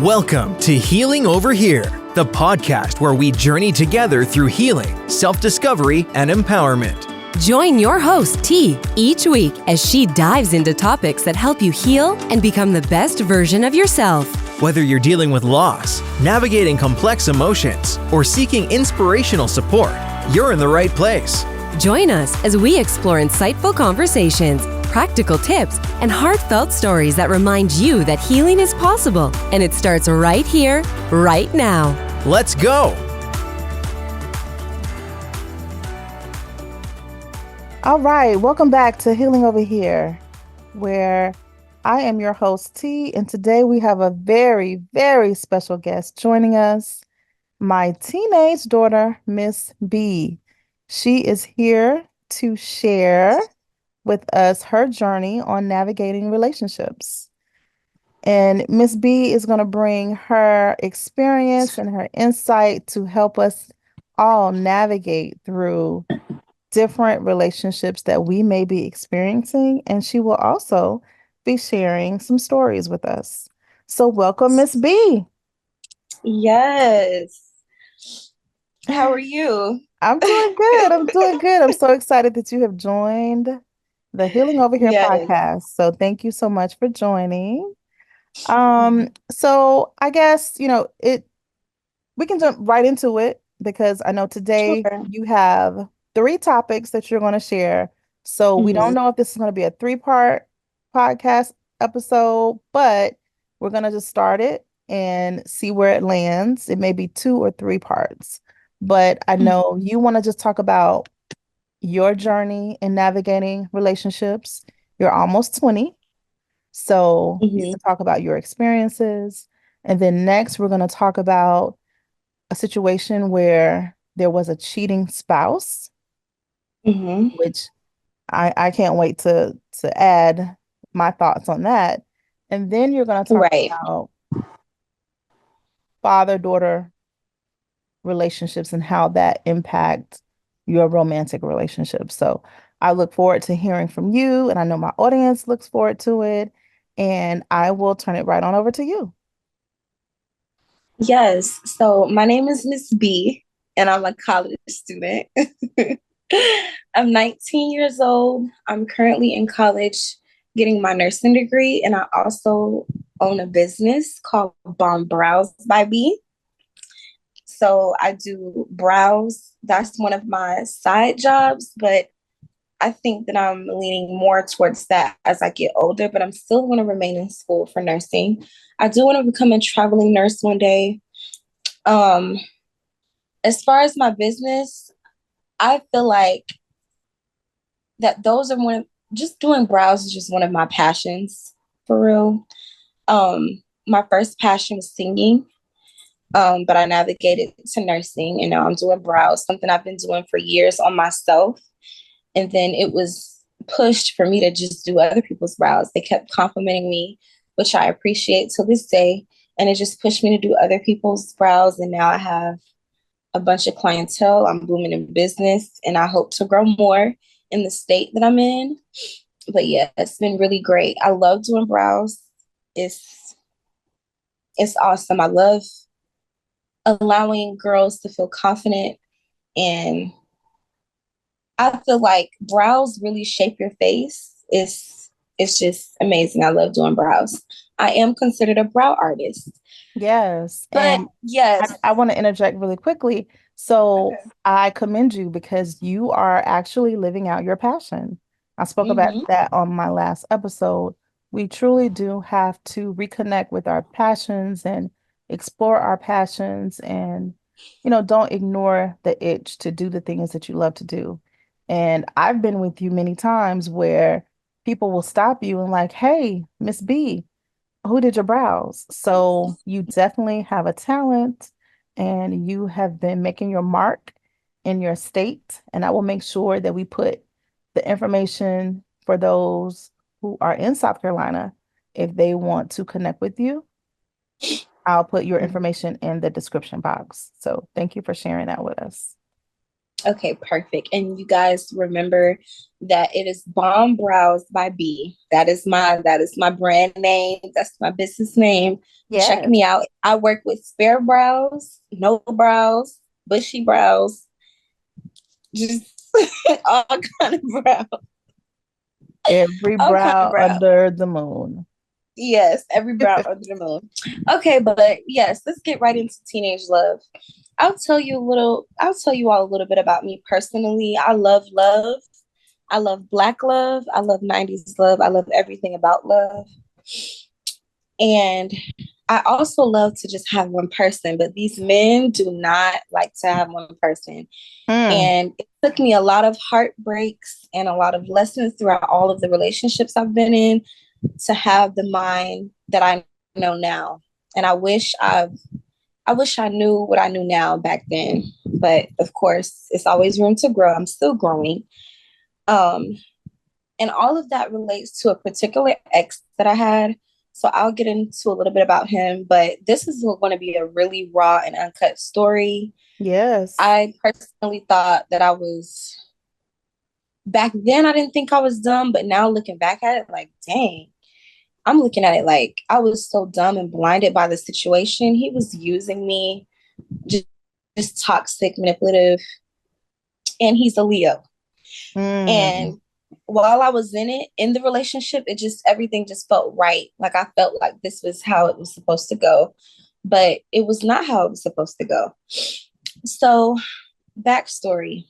Welcome to Healing Over Here, the podcast where we journey together through healing, self-discovery, and empowerment. Join your host, T, each week as she dives into topics that help you heal and become the best version of yourself. Whether you're dealing with loss, navigating complex emotions, or seeking inspirational support, you're in the right place. Join us as we explore insightful conversations, practical tips, and heartfelt stories that remind you that healing is possible, and it starts right here, right now. Let's go! All right, welcome back to Healing Over Here, where I am your host, T, and today we have a very, very special guest joining us, my teenage daughter, Miss B. She is here to share with us her journey on navigating relationships. And Miss B is going to bring her experience and her insight to help us all navigate through different relationships that we may be experiencing. And she will also be sharing some stories with us. So welcome, Miss B. Yes. How are you? I'm doing good. I'm so excited that you have joined the Healing Over Here podcast. So thank you so much for joining. So I guess, we can jump right into it because I know today you have 3 topics that you're going to share. So we don't know if this is going to be a 3-part podcast episode, but we're going to just start it and see where it lands. It may be 2 or 3 parts, but I know you want to just talk about your journey in navigating relationships. You're almost 20. So you can talk about your experiences. And then next, we're going to talk about a situation where there was a cheating spouse, which I can't wait to add my thoughts on that. And then you're going to talk about father-daughter relationships and how that impacts your romantic relationship. So I look forward to hearing from you, and I know my audience looks forward to it, and I will turn it right on over to you. Yes. So my name is Miss B, and I'm a college student. I'm 19 years old. I'm currently in college getting my nursing degree, and I also own a business called Bomb Brows by B. So I do brows. That's one of my side jobs, but I think that I'm leaning more towards that as I get older, but I'm still going to remain in school for nursing. I do want to become a traveling nurse one day. As far as my business, I feel like that those are just doing brows is just one of my passions, for real. My first passion was singing. But I navigated to nursing, and now I'm doing brows, something I've been doing for years on myself. And then it was pushed for me to just do other people's brows. They kept complimenting me, which I appreciate to this day. And it just pushed me to do other people's brows. And now I have a bunch of clientele. I'm booming in business, and I hope to grow more in the state that I'm in. But yeah, it's been really great. I love doing brows. It's awesome. I love allowing girls to feel confident, and I feel like brows really shape your face. It's just amazing. I love doing brows. I am considered a brow artist. Yes. But and yes. I want to interject really quickly. So I commend you because you are actually living out your passion. I spoke about that on my last episode. We truly do have to reconnect with our passions and explore our passions, and don't ignore the itch to do the things that you love to do. And I've been with you many times where people will stop you and like, hey, Miss B, who did your brows? So you definitely have a talent, and you have been making your mark in your state, and I will make sure that we put the information for those who are in South Carolina. If they want to connect with you, I'll put your information in the description box. So thank you for sharing that with us. Okay, perfect. And you guys remember that it is Bomb Brows by B. That is my brand name. That's my business name. Check Yes. me out. I work with spare brows, no brows, bushy brows, just all kind of brows. Every All kind of brow brows. under the moon. Yes, every brow under the moon. Okay, but yes, let's get right into teenage love. I'll tell you all a little bit about me personally. I love love. I love Black love. I love 90s love. I love everything about love. And I also love to just have one person, but these men do not like to have one person. Mm. And it took me a lot of heartbreaks and a lot of lessons throughout all of the relationships I've been in to have the mind that I know now. And I wish I knew what I knew now back then. But of course, it's always room to grow. I'm still growing. Um, and all of that relates to a particular ex that I had. So I'll get into a little bit about him, but this is going to be a really raw and uncut story. Yes. I personally thought that I was, back then, I didn't think I was dumb, but now looking back at it, like, dang, I'm looking at it like I was so dumb and blinded by the situation. He was using me, just, just toxic, manipulative, and he's a Leo. Mm. And while I was in the relationship, everything just felt right. Like I felt like this was how it was supposed to go, but it was not how it was supposed to go. So, backstory.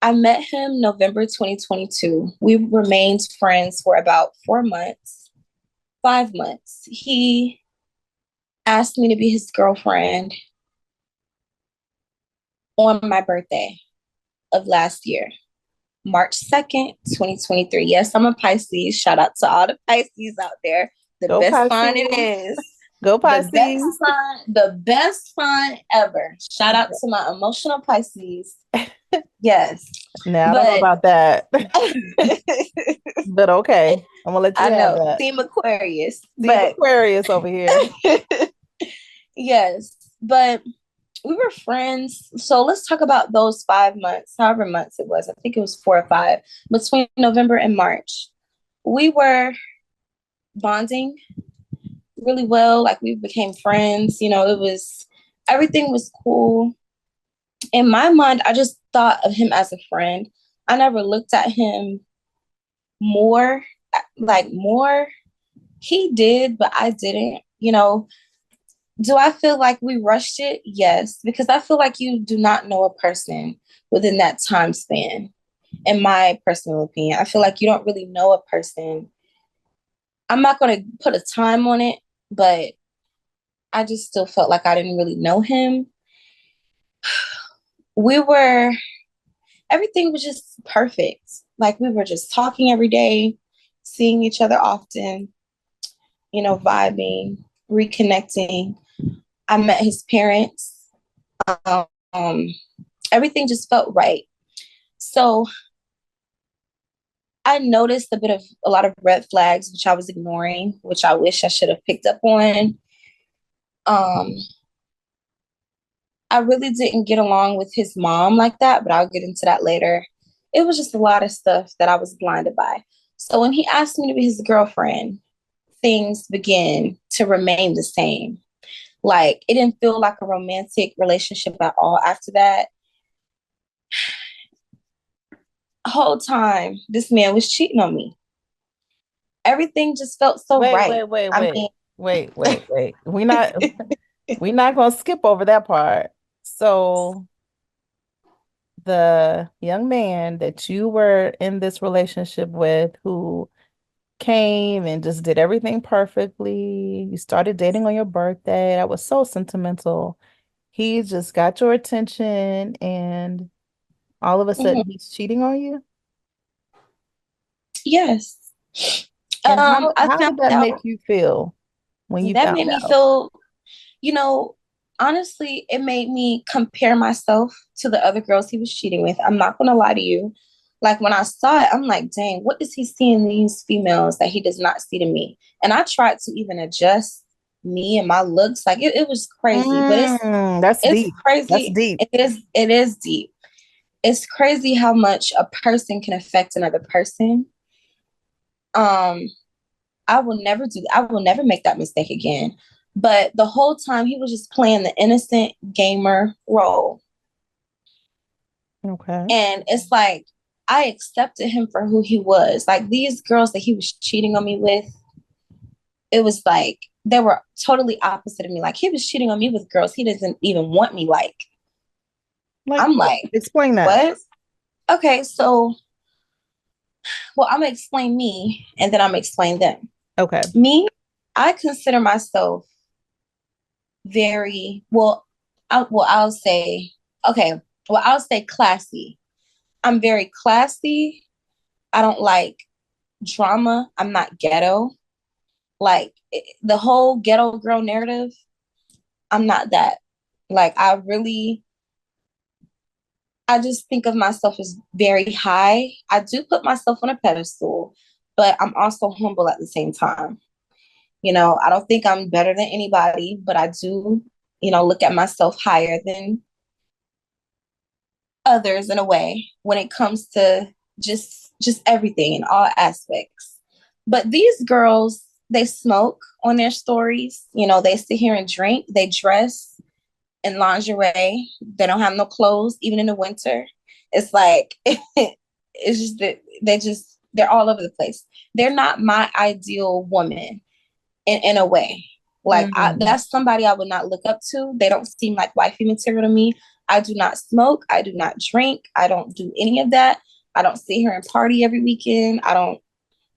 I met him November 2022. We remained friends for about 4 months, 5 months. He asked me to be his girlfriend on my birthday of last year. March 2nd, 2023. Yes, I'm a Pisces. Shout out to all the Pisces out there. The Go best Pisces. sign it is. Go The best Pisces. sign, the best sign ever. Shout out to my emotional Pisces. Yes. Now, I don't know about that, but okay. I'm gonna let you I have know. that. Team Aquarius. Team Aquarius over here. Yes. But we were friends. So let's talk about those 5 months, however months it was. I think it was 4 or 5 between November and March. We were bonding really well. Like we became friends. Everything was cool. In my mind, I just thought of him as a friend. I never looked at him more, more. He did, but I didn't. Do I feel like we rushed it? Yes, because I feel like you do not know a person within that time span. In my personal opinion, I feel like you don't really know a person. I'm not going to put a time on it, but I just still felt like I didn't really know him. Everything was just perfect. Like we were just talking every day, seeing each other often, vibing, reconnecting. I met his parents. Um, Everything just felt right. So I noticed a lot of red flags, which I was ignoring, which I wish I should have picked up on. I really didn't get along with his mom like that, but I'll get into that later. It was just a lot of stuff that I was blinded by. So when he asked me to be his girlfriend, things began to remain the same. Like it didn't feel like a romantic relationship at all after that. Whole time, this man was cheating on me. Everything just felt so right. Wait. We're not gonna skip over that part. So the young man that you were in this relationship with who came and just did everything perfectly, you started dating on your birthday. That was so sentimental. He just got your attention and all of a sudden he's cheating on you. Yes. And I how found did that make out you feel when you that found made me out? feel, honestly, it made me compare myself to the other girls he was cheating with. I'm not gonna lie to you. Like when I saw it, I'm like, dang, what does he see in these females that he does not see to me? And I tried to even adjust me and my looks. Like it was crazy, but That's it's deep. That's crazy. deep. It is deep. it's crazy how much a person can affect another person. Um, I will never make that mistake again. But the whole time he was just playing the innocent gamer role. Okay. And it's like I accepted him for who he was. Like these girls that he was cheating on me with, it was like they were totally opposite of me. Like he was cheating on me with girls he doesn't even want me like. I'm like, explain that. what? Okay, so well, I'm gonna explain me and then I'm gonna explain them. Okay. Me, I consider myself very I'll say okay. Well, I'll say classy. I'm very classy. I don't like drama. I'm not ghetto. Like the whole ghetto girl narrative, I'm not that. Like I just think of myself as very high. I do put myself on a pedestal, but I'm also humble at the same time. You know, I don't think I'm better than anybody, but I do, look at myself higher than others in a way when it comes to just everything in all aspects. But these girls, they smoke on their stories. They sit here and drink. They dress in lingerie. They don't have no clothes, even in the winter. It's like it's just that they're all over the place. They're not my ideal woman in a way. Like that's somebody I would not look up to. They don't seem like wifey material to me. I do not smoke. I do not drink. I don't do any of that. I don't sit here and party every weekend. I don't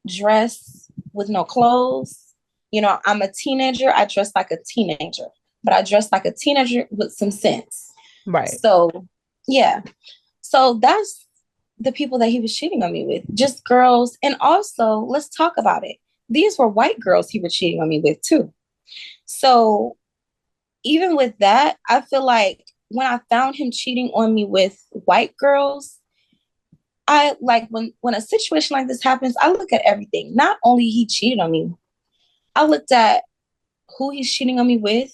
dress with no clothes. I'm a teenager. I dress like a teenager, but I dress like a teenager with some sense. Right. So, yeah. So that's the people that he was cheating on me with, just girls. And also, let's talk about it. These were white girls he was cheating on me with too. So even with that, I feel like when I found him cheating on me with white girls, I like when a situation like this happens, I look at everything. Not only he cheated on me, I looked at who he's cheating on me with,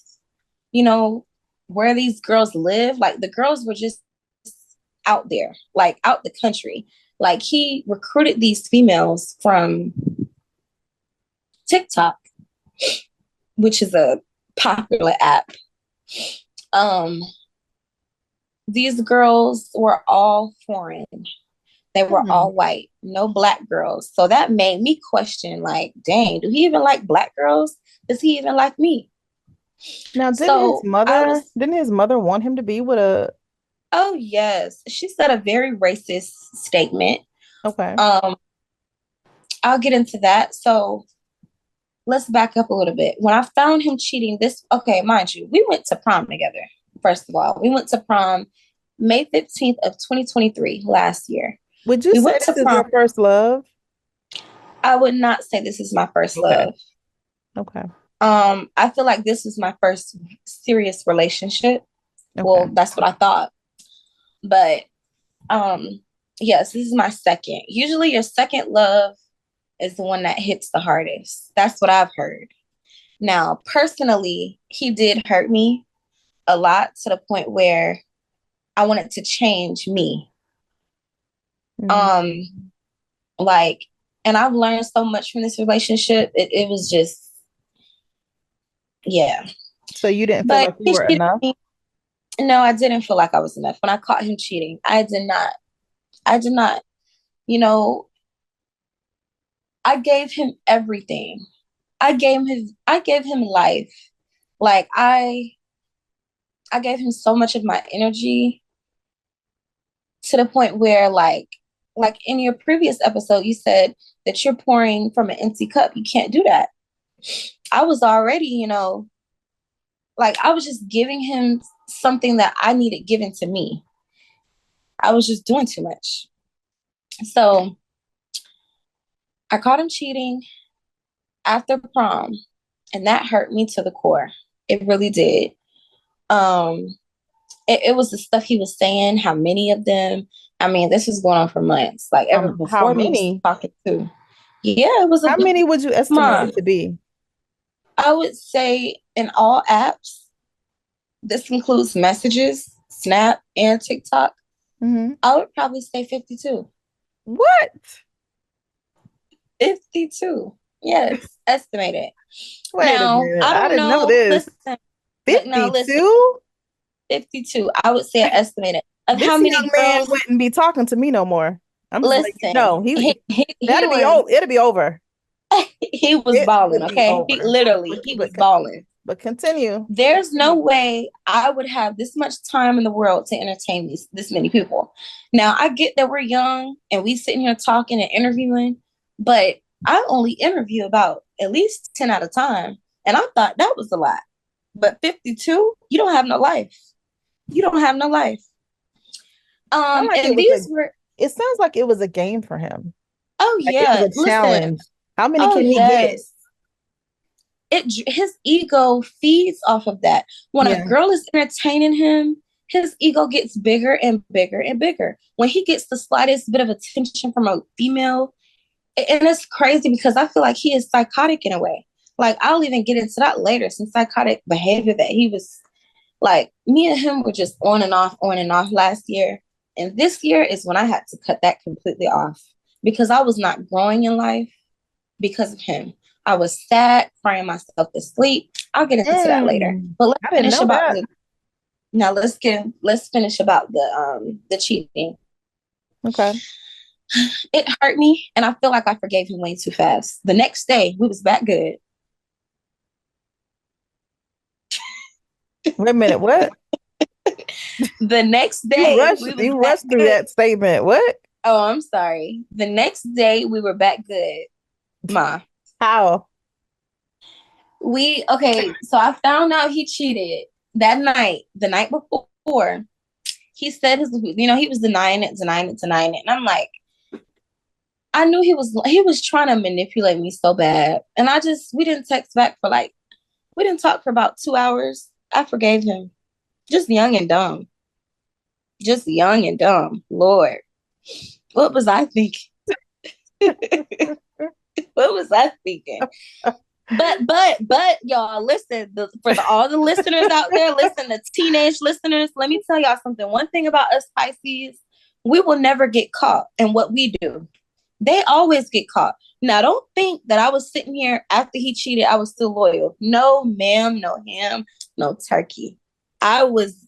where these girls live. Like the girls were just out there, like out the country. Like he recruited these females from TikTok, which is a popular app. These girls were all foreign. They were all white, no black girls. So that made me question, like, dang, do he even like black girls? Does he even like me? Now, didn't his mother want him to be with a... Oh, yes. She said a very racist statement. Okay. I'll get into that. So let's back up a little bit. When I found him cheating, mind you, we went to prom together. First of all, we went to prom May 15th of 2023 last year. Would you say this is your first love? I would not say this is my first love. Okay. I feel like this was my first serious relationship. Okay. Well, that's what I thought. But yes, this is my second. Usually your second love is the one that hits the hardest. That's what I've heard. Now, personally, he did hurt me a lot to the point where I wanted to change me. And I've learned so much from this relationship. It was just, yeah. So you didn't feel like you were enough? No, I didn't feel like I was enough. When I caught him cheating, I did not, I gave him everything. I gave him life. Like I gave him so much of my energy to the point where like in your previous episode, you said that you're pouring from an empty cup. You can't do that. I was already, I was just giving him something that I needed given to me. I was just doing too much. So I caught him cheating after prom, and that hurt me to the core. It really did. It was the stuff he was saying, how many of them. I mean, this was going on for months. Like ever before how many? Talking to. Yeah, it was. How many would you estimate it to be? I would say in all apps, this includes messages, Snap, and TikTok. I would probably say 52. What? 52. Yes, estimated. Wait a Now, minute. I I don't didn't know know. this. Listen, but now listen, 52? 52. I would say estimated of how This many young man girls. wouldn't be talking to me no more. I'm just letting you Listen, know. he That'll be was over. It'll be over. he was It balling. would be Okay, he over. literally he was balling. But continue. There's no way I would have this much time in the world to entertain this many people. Now, I get that we're young and we sitting here talking and interviewing, but I only interview about at least 10 at a time. And I thought that was a lot. But 52, you don't have no life. You don't have no life. Like And these were, it sounds like it was a game for him. oh Like it yeah, was a listen, challenge. How many oh can he get? yes. His ego feeds off of that. When a girl is entertaining him, his ego gets bigger and bigger and bigger. When he gets the slightest bit of attention from a female, and it's crazy because I feel like he is psychotic in a way. Like, I'll even get into that later, some psychotic behavior that he was like, me and him were just on and off last year. And this year is when I had to cut that completely off because I was not growing in life because of him. I was sad, crying myself to sleep. I'll get into that later. But let's finish about let's finish about the cheating. Okay. It hurt me, and I feel like I forgave him way too fast. The next day, we was back good. Wait a minute, what? The next day, you rushed through that statement. What? Oh, I'm sorry. The next day, we were back good. Ma. How? So I found out he cheated that night, the night before. He said he was denying it. And I'm like, I knew he was trying to manipulate me so bad. And we didn't text back we didn't talk for about 2 hours. I forgave him. Just young and dumb. Lord, what was I thinking? What was I thinking? But y'all, listen, all the listeners out there, listen, the teenage listeners, let me tell y'all something. One thing about us Pisces, we will never get caught in what we do. They always get caught. Now, don't think that I was sitting here after he cheated, I was still loyal. No, ma'am, no ham, no turkey. I was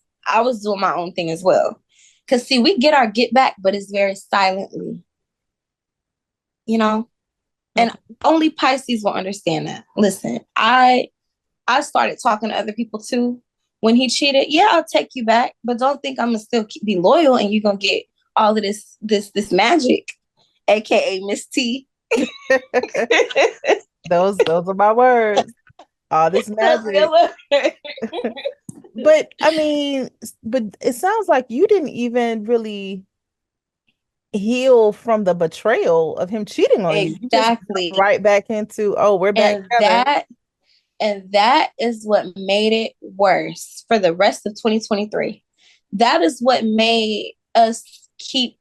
doing my own thing as well. Because, see, we get our get back, but it's very silently. You know? And only Pisces will understand that. Listen, I started talking to other people too. When he cheated, yeah, I'll take you back, but don't think I'm gonna still be loyal and you're gonna get all of this magic, aka Miss T. Those are my words. All this magic. But I mean, it sounds like you didn't even really heal from the betrayal of him cheating on you. Exactly. You just right back into, we're back together. And that is what made it worse for the rest of 2023. That is what made us keep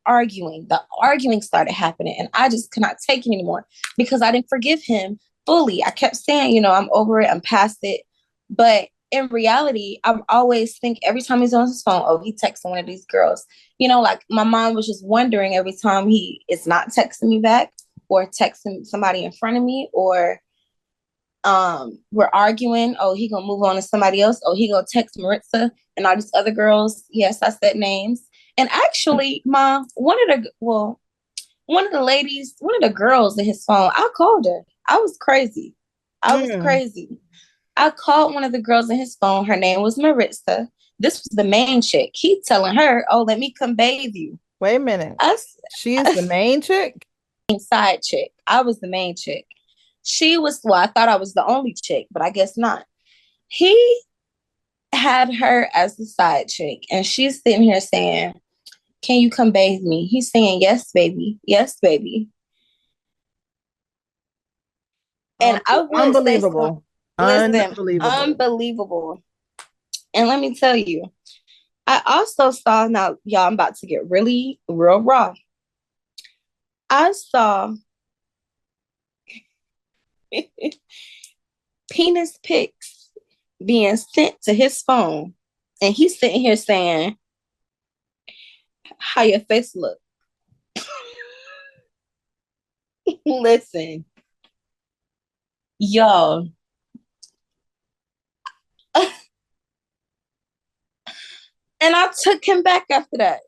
arguing. The arguing started happening, and I just could not take it anymore because I didn't forgive him fully. I kept saying, I'm over it, I'm past it. But in reality, I always think every time he's on his phone, he texting one of these girls. Like my mom was just wondering every time he is not texting me back or texting somebody in front of me, or we're arguing. Oh, he gonna move on to somebody else. Oh, he gonna text Maritza and all these other girls. Yes, I said names. And actually, Mom, one of the ladies, one of the girls in his phone, I called her. I was crazy. I called one of the girls in his phone. Her name was Maritza. This was the main chick. He telling her, "Oh, let me come bathe you." Wait a minute. She's the main chick? Side chick. I was the main chick. She was, I thought I was the only chick, but I guess not. He had her as the side chick, and she's sitting here saying, "Can you come bathe me?" He's saying, "Yes, baby. Yes, baby." And I will unbelievable. Unbelievable. And let me tell you, I also saw, now y'all, I'm about to get real raw. I saw penis pics being sent to his phone, and he's sitting here saying, how your face look. Listen, y'all. And I took him back after that.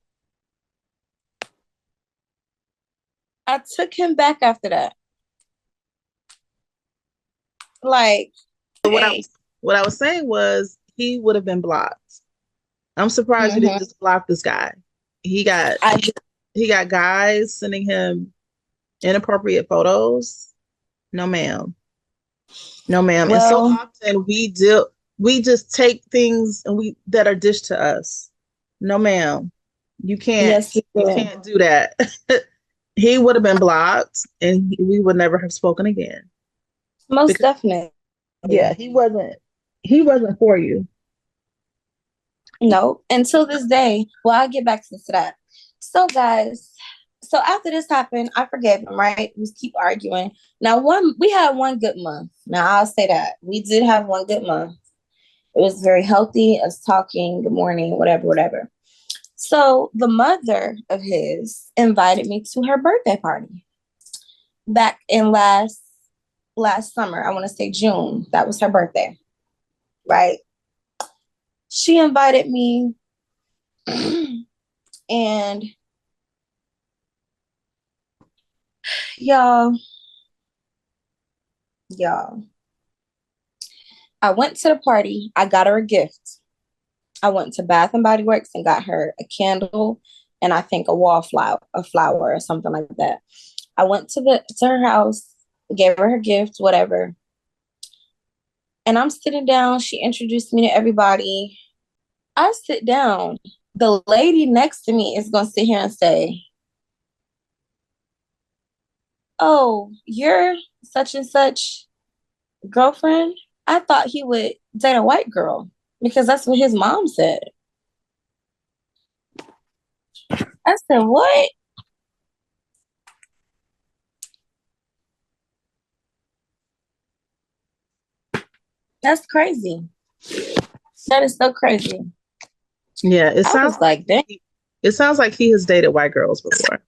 Like, What hey. what I was saying was he would have been blocked. I'm surprised you didn't just block this guy. He got guys sending him inappropriate photos. No, ma'am. No, ma'am. Well, and so often we just take things and that are dished to us. No, ma'am. You can't. Yes, you can't do that. He would have been blocked, and we would never have spoken again. Most definitely. Yeah, he wasn't for you. No, until this day. Well, I'll get back to that. So, guys, so after this happened, I forgave him, right? We keep arguing. Now, we had one good month. Now, I'll say that. We did have one good month. It was very healthy, us talking, good morning, whatever. So the mother of his invited me to her birthday party back in last summer. I want to say June. That was her birthday, right? She invited me and y'all, I went to the party. I got her a gift. I went to Bath and Body Works and got her a candle and I think a flower or something like that. I went to her house, gave her gift, whatever. And I'm sitting down. She introduced me to everybody. I sit down. The lady next to me is going to sit here and say, "Oh, you're such and such girlfriend? I thought he would date a white girl because that's what his mom said." I said, "What?" That's crazy. That is so crazy. Yeah, it sounds like that. It sounds like he has dated white girls before.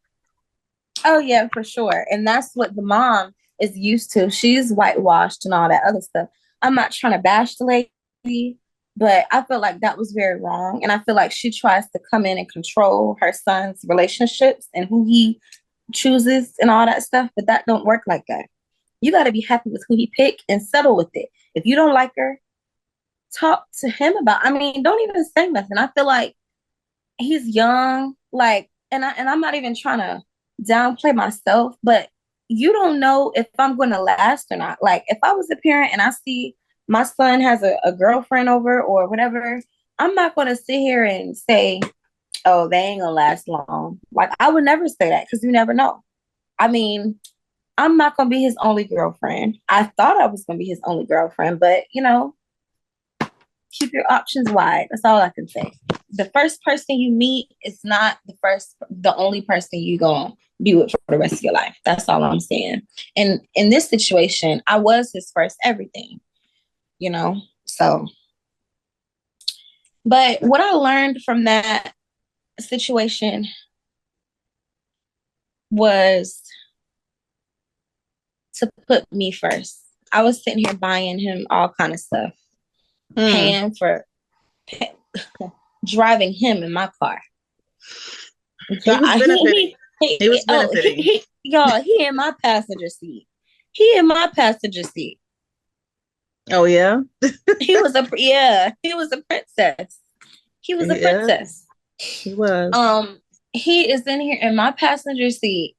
Oh yeah, for sure. And that's what the mom is used to. She's whitewashed and all that other stuff. I'm not trying to bash the lady, but I feel like that was very wrong. And I feel like she tries to come in and control her son's relationships and who he chooses and all that stuff. But that don't work like that. You got to be happy with who he picked and settle with it. If you don't like her, talk to him about. I mean, don't even say nothing. I feel like he's young, like, and I'm not even trying to downplay myself, but you don't know if I'm going to last or not. Like, if I was a parent and I see my son has a girlfriend over or whatever, I'm not going to sit here and say, "Oh, they ain't gonna last long." Like, I would never say that because you never know. I mean, I'm not going to be his only girlfriend. I thought I was going to be his only girlfriend, but keep your options wide. That's all I can say. The first person you meet is not the only person you gonna be with for the rest of your life. That's all I'm saying. And in this situation, I was his first everything, so. But what I learned from that situation was to put me first. I was sitting here buying him all kind of stuff, paying for driving him in my car. He was benefiting. He was benefiting. Y'all, he in my passenger seat. Oh yeah. He was a princess. He was a princess. He was. He is in here in my passenger seat.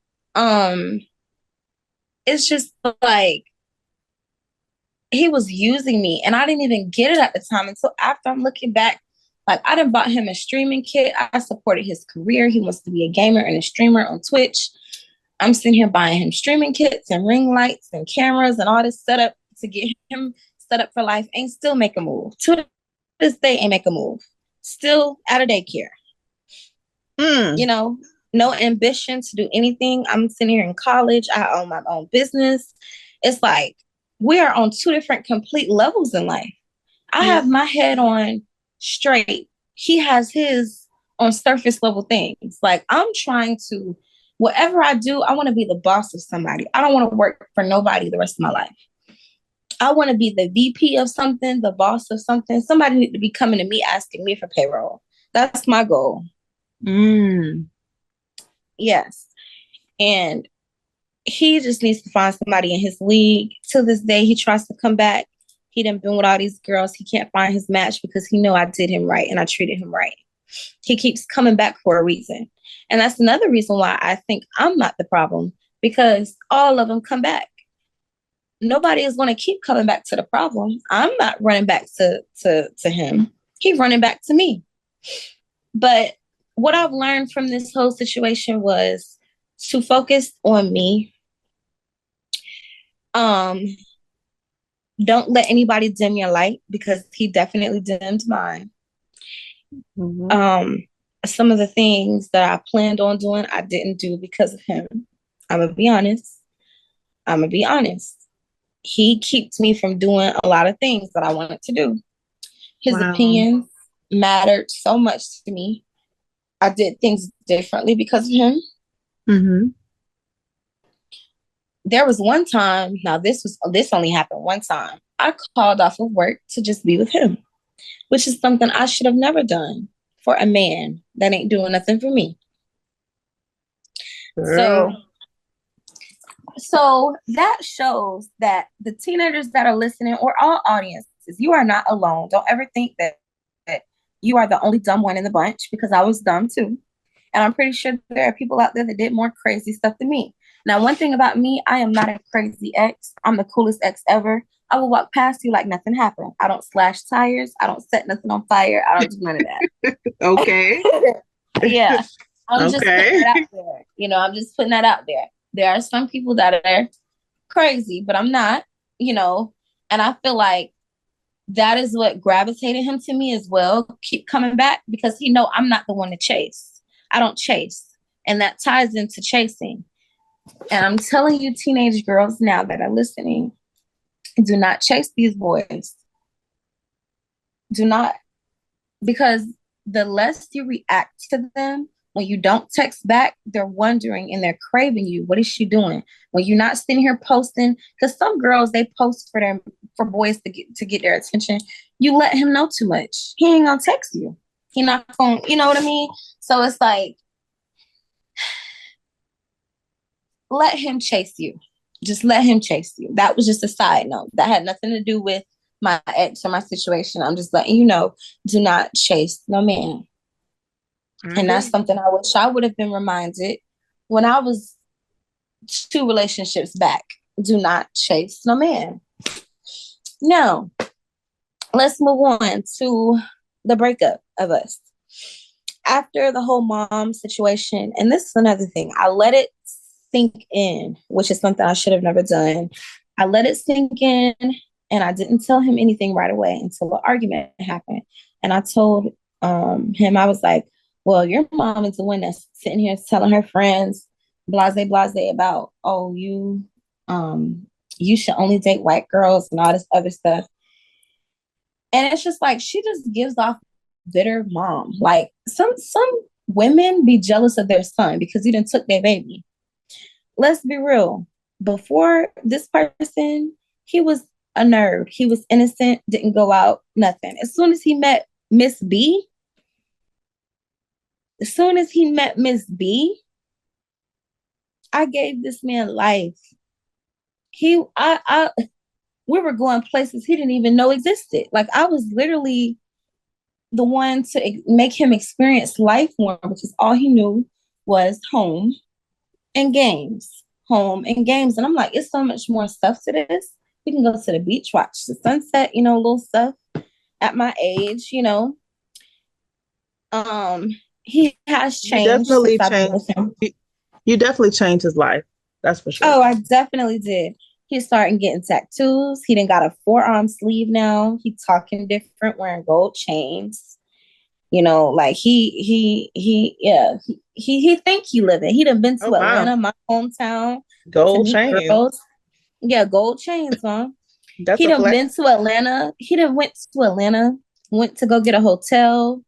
It's just like he was using me, and I didn't even get it at the time until after I'm looking back. Like, I done bought him a streaming kit. I supported his career. He wants to be a gamer and a streamer on Twitch. I'm sitting here buying him streaming kits and ring lights and cameras and all this setup to get him set up for life. Ain't still make a move. To this day, ain't make a move. Still out of daycare. No ambition to do anything. I'm sitting here in college. I own my own business. It's like we are on two different complete levels in life. I have my head on straight. He has his on surface level things. Like, I'm trying to, whatever I do, I want to be the boss of somebody. I don't want to work for nobody the rest of my life. I want to be the VP of something, the boss of something. Somebody need to be coming to me asking me for payroll. That's my goal. Yes. And he just needs to find somebody in his league. To this day, he tries to come back. He done been with all these girls. He can't find his match because he know I did him right and I treated him right. He keeps coming back for a reason. And that's another reason why I think I'm not the problem, because all of them come back. Nobody is going to keep coming back to the problem. I'm not running back to him. He's running back to me. But what I've learned from this whole situation was to focus on me. Don't let anybody dim your light, because he definitely dimmed mine. Some of the things that I planned on doing, I didn't do because of him. I'm going to be honest. He keeps me from doing a lot of things that I wanted to do. His opinions mattered so much to me. I did things differently because of him. There was one time, now this only happened one time. I called off of work to just be with him, which is something I should have never done for a man that ain't doing nothing for me. So that shows that the teenagers that are listening, or all audiences, you are not alone. Don't ever think that you are the only dumb one in the bunch, because I was dumb too. And I'm pretty sure there are people out there that did more crazy stuff than me. Now, one thing about me, I am not a crazy ex. I'm the coolest ex ever. I will walk past you like nothing happened. I don't slash tires. I don't set nothing on fire. I don't do none of that. Okay. Yeah. I'm just putting that out there. I'm just putting that out there. There are some people that are crazy, but I'm not, and I feel like that is what gravitated him to me as well. Keep coming back, because he know I'm not the one to chase. I don't chase. And that ties into chasing. And I'm telling you, teenage girls now that are listening, do not chase these boys. Do not, because the less you react to them, when you don't text back, they're wondering and they're craving you. What is she doing? When you're not sitting here posting, because some girls, they post for boys to get their attention. You let him know too much. He ain't gonna text you. He not gonna, you know what I mean? So it's like, let him chase you. Just let him chase you. That was just a side note. That had nothing to do with my ex or my situation. I'm just letting you know, do not chase no man. And that's something I wish I would have been reminded when I was 2 relationships back. Do not chase no man. Now, let's move on to the breakup of us. After the whole mom situation, and this is another thing, I let it sink in, which is something I should have never done. I let it sink in, and I didn't tell him anything right away until an argument happened. And I told him, I was like, well, your mom is the one that's sitting here telling her friends, blase, about, oh, you should only date white girls and all this other stuff. And it's just like, she just gives off bitter mom. Like, some women be jealous of their son because he done took their baby. Let's be real. Before this person, he was a nerd. He was innocent, didn't go out, nothing. As soon as he met Miss B, I gave this man life. We were going places he didn't even know existed. Like, I was literally the one to make him experience life more, because all he knew was home and games. And I'm like, it's so much more stuff to this. We can go to the beach, watch the sunset, little stuff at my age, he has changed. You definitely changed his life. That's for sure. Oh, I definitely did. He started getting tattoos. He done got a forearm sleeve now. He talking different, wearing gold chains. Like he think he living. He done been to Atlanta, my hometown. Gold chains. Girls. Yeah, gold chains, huh? He done been to Atlanta. Went to go get a hotel.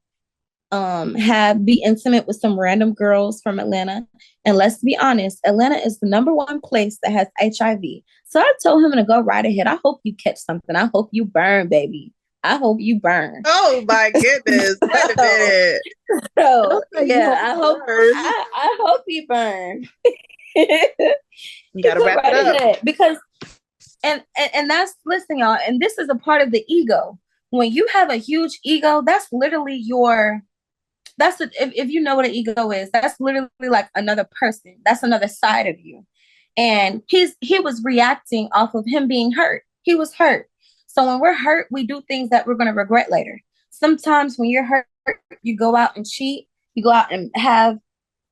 have be intimate with some random girls from Atlanta. And let's be honest, Atlanta is the number one place that has HIV. So I told him to go right ahead. I hope you catch something. I hope you burn, baby. I hope you burn. Oh my goodness. Wait a minute. So Okay, yeah, I hope you burn. You gotta wrap it up. Ahead. Because and that's, listen, y'all, and this is a part of the ego. When you have a huge ego, that's literally if you know what an ego is, that's literally like another person. That's another side of you. And he was reacting off of him being hurt. He was hurt. So when we're hurt, we do things that we're going to regret later. Sometimes when you're hurt, you go out and cheat. You go out and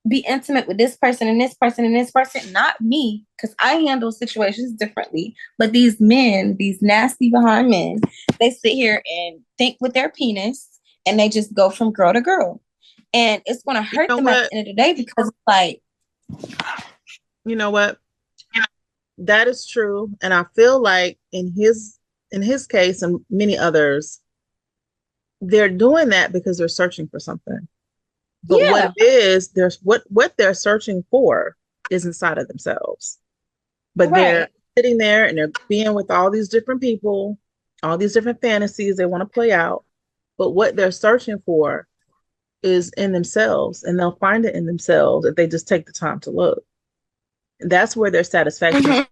be intimate with this person and this person and this person. Not me, because I handle situations differently. But these men, these nasty behind men, they sit here and think with their penis, and they just go from girl to girl. And it's going to hurt them at the end of the day, because it's like, you know what? That is true. And I feel like in his case and many others, they're doing that because they're searching for something. But what it is, there's what they're searching for is inside of themselves. But they're sitting there and they're being with all these different people, all these different fantasies they want to play out. But what they're searching for is in themselves, and they'll find it in themselves if they just take the time to look. And that's where their satisfaction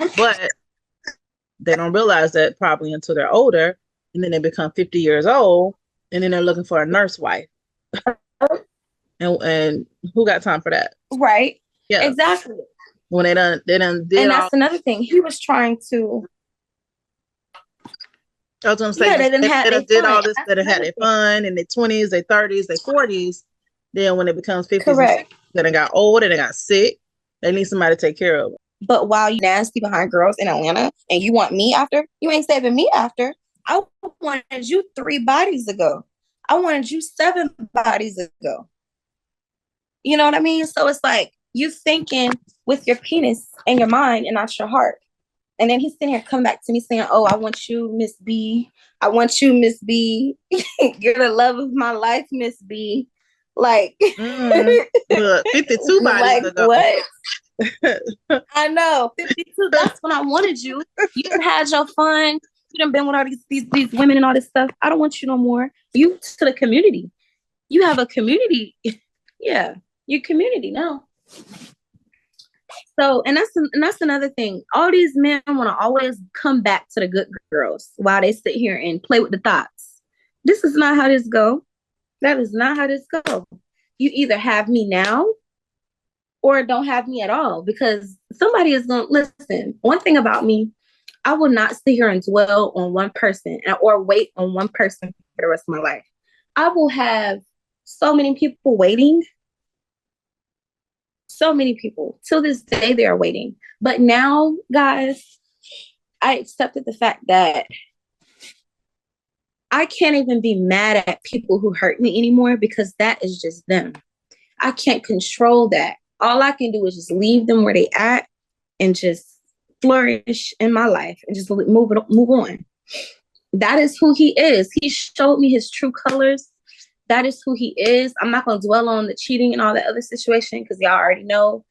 is. But they don't realize that probably until they're older, and then they become 50 years old, and then they're looking for a nurse wife. And who got time for that? Right. Yeah. Exactly. When they done did. And that's another thing. He was trying to. I was gonna say, they did all this, that had their fun in their 20s, their 30s, their 40s. Then when it becomes 50s, then they got old and they got sick. They need somebody to take care of them. But while you nasty behind girls in Atlanta and you want me after, you ain't saving me after. I wanted you 3 bodies ago. I wanted you 7 bodies ago. You know what I mean? So it's like you thinking with your penis and your mind and not your heart. And then he's sitting here coming back to me saying, oh, I want you, Miss B. I want you, Miss B. You're the love of my life, Miss B. Like, 52 bodies like ago. What? I know, 52. That's when I wanted you. You done had your fun. You done been with all these women and all this stuff. I don't want you no more. You to the community. You have a community. Yeah, your community now. So, and that's another thing. All these men want to always come back to the good girls while they sit here and play with the thoughts. This is not how this go. That is not how this go. You either have me now or don't have me at all, because somebody is going to listen. One thing about me, I will not sit here and dwell on one person or wait on one person for the rest of my life. I will have so many people waiting. So many people till this day, they are waiting. But now, guys, I accepted the fact that I can't even be mad at people who hurt me anymore, because that is just them. I can't control that. All I can do is just leave them where they at and just flourish in my life and just move on. That is who he is. He showed me his true colors. That is who he is. I'm not going to dwell on the cheating and all that other situation, because y'all already know.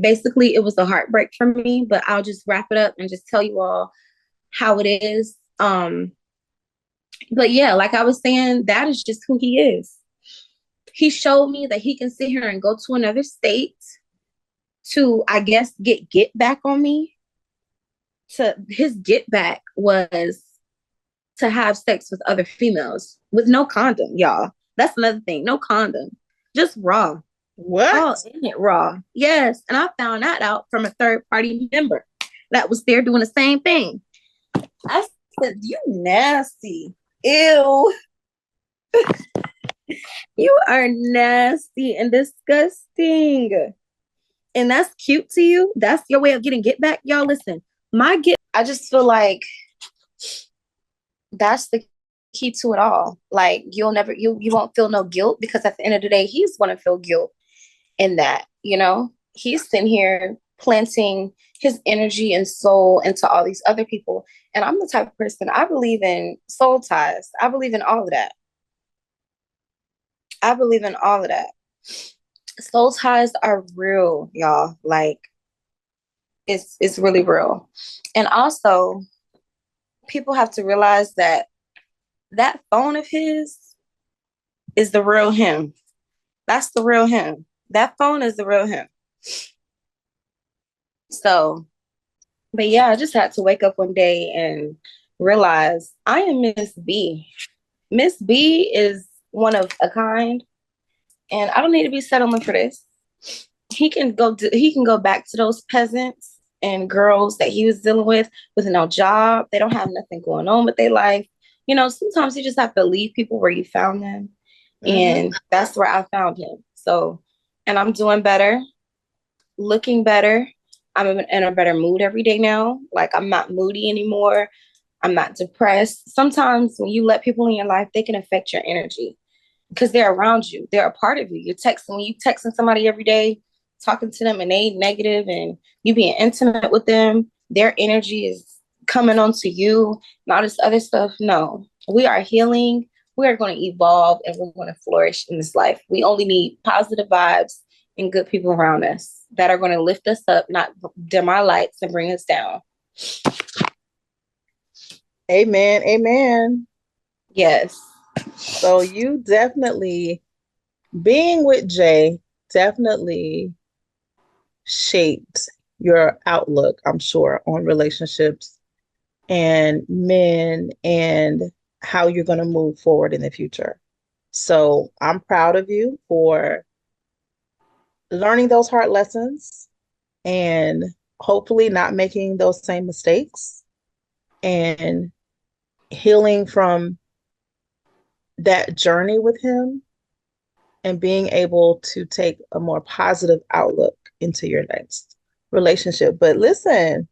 Basically, it was a heartbreak for me, but I'll just wrap it up and just tell you all how it is. But yeah, like I was saying, that is just who he is. He showed me that he can sit here and go to another state to, I guess, get back on me. His get back was to have sex with other females with no condom, y'all. That's another thing. No condom. Just raw. What? All in it raw. Yes. And I found that out from a third-party member that was there doing the same thing. I said, you nasty. Ew. You are nasty and disgusting. And that's cute to you? That's your way of getting get back? Y'all, listen. I just feel like that's the key to it all. Like, you won't feel no guilt, because at the end of the day, he's going to feel guilt in that, you know? He's sitting here planting his energy and soul into all these other people. And I'm the type of person, I believe in soul ties. I believe in all of that. I believe in all of that. Soul ties are real, y'all. Like it's really real. And also, people have to realize that that phone of his is the real him. That's the real him. That phone is the real him. So, but yeah, I just had to wake up one day and realize I am Miss B. Miss B is one of a kind, and I don't need to be settling for this. He can go back to those peasants and girls that he was dealing with no job. They don't have nothing going on with their life. You know, sometimes you just have to leave people where you found them. And that's where I found him. So, and I'm doing better, looking better. I'm in a better mood every day now. Like, I'm not moody anymore. I'm not depressed. Sometimes when you let people in your life, they can affect your energy because they're around you. They're a part of you. When you texting somebody every day, talking to them and they negative and you being intimate with them, their energy is coming onto you and all this other stuff. No, we are healing. We are going to evolve and we're going to flourish in this life. We only need positive vibes and good people around us that are going to lift us up, not dim our lights and bring us down. Amen. Amen. Yes. So you definitely, being with Jay definitely shaped your outlook, I'm sure, on relationships and men and how you're going to move forward in the future. So I'm proud of you for learning those hard lessons and hopefully not making those same mistakes and healing from that journey with him and being able to take a more positive outlook into your next relationship. But listen,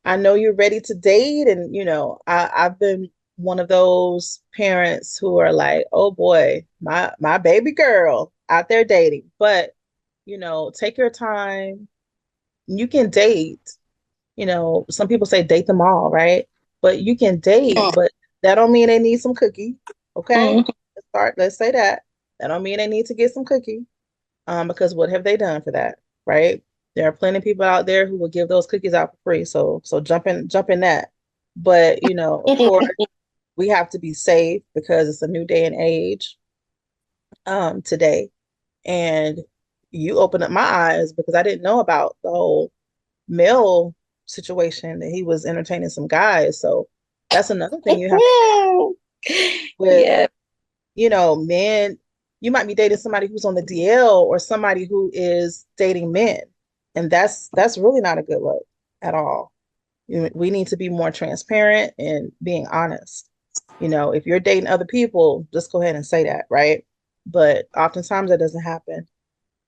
I know you're ready to date, and I've been one of those parents who are like, oh boy, my baby girl out there dating. But take your time. You can date. Some people say date them all, right? But you can date, but that don't mean they need some cookie. Okay? Let's say that. That don't mean they need to get some cookie. Because what have they done for that? Right? There are plenty of people out there who will give those cookies out for free. So jump in that. But of course, we have to be safe because it's a new day and age today. And you opened up my eyes because I didn't know about the whole male situation that he was entertaining some guys. So that's another thing you have with, Yeah. men. You might be dating somebody who's on the DL or somebody who is dating men. And that's really not a good look at all. We need to be more transparent and being honest. If you're dating other people, just go ahead and say that, right? But oftentimes that doesn't happen.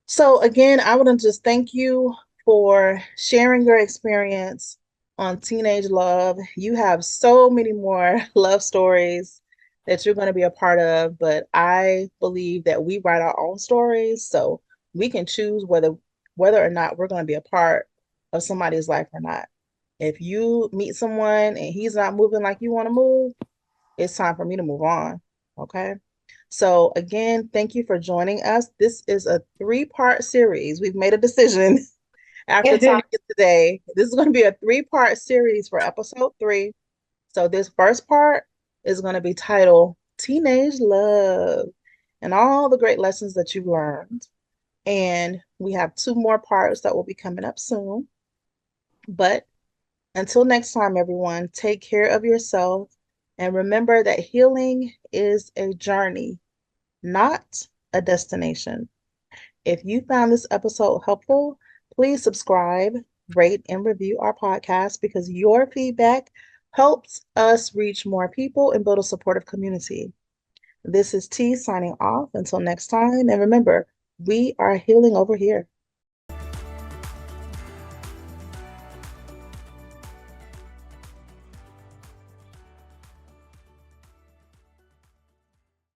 So again, I want to just thank you for sharing your experience on teenage love. You have so many more love stories that you're going to be a part of, but I believe that we write our own stories, so we can choose whether or not we're going to be a part of somebody's life or not. If you meet someone and he's not moving like you want to move, it's time for me to move on. Okay. So again, thank you for joining us. This is a 3-part series. We've made a decision after talking today. This is going to be a 3-part series for episode 3. So this first part is going to be titled Teenage Love and all the great lessons that you've learned. And we have 2 more parts that will be coming up soon. But until next time, everyone, take care of yourself and remember that healing is a journey, not a destination. If you found this episode helpful, please subscribe, rate, and review our podcast because your feedback helps us reach more people and build a supportive community. This is T signing off. Until next time, and remember, we are healing over here.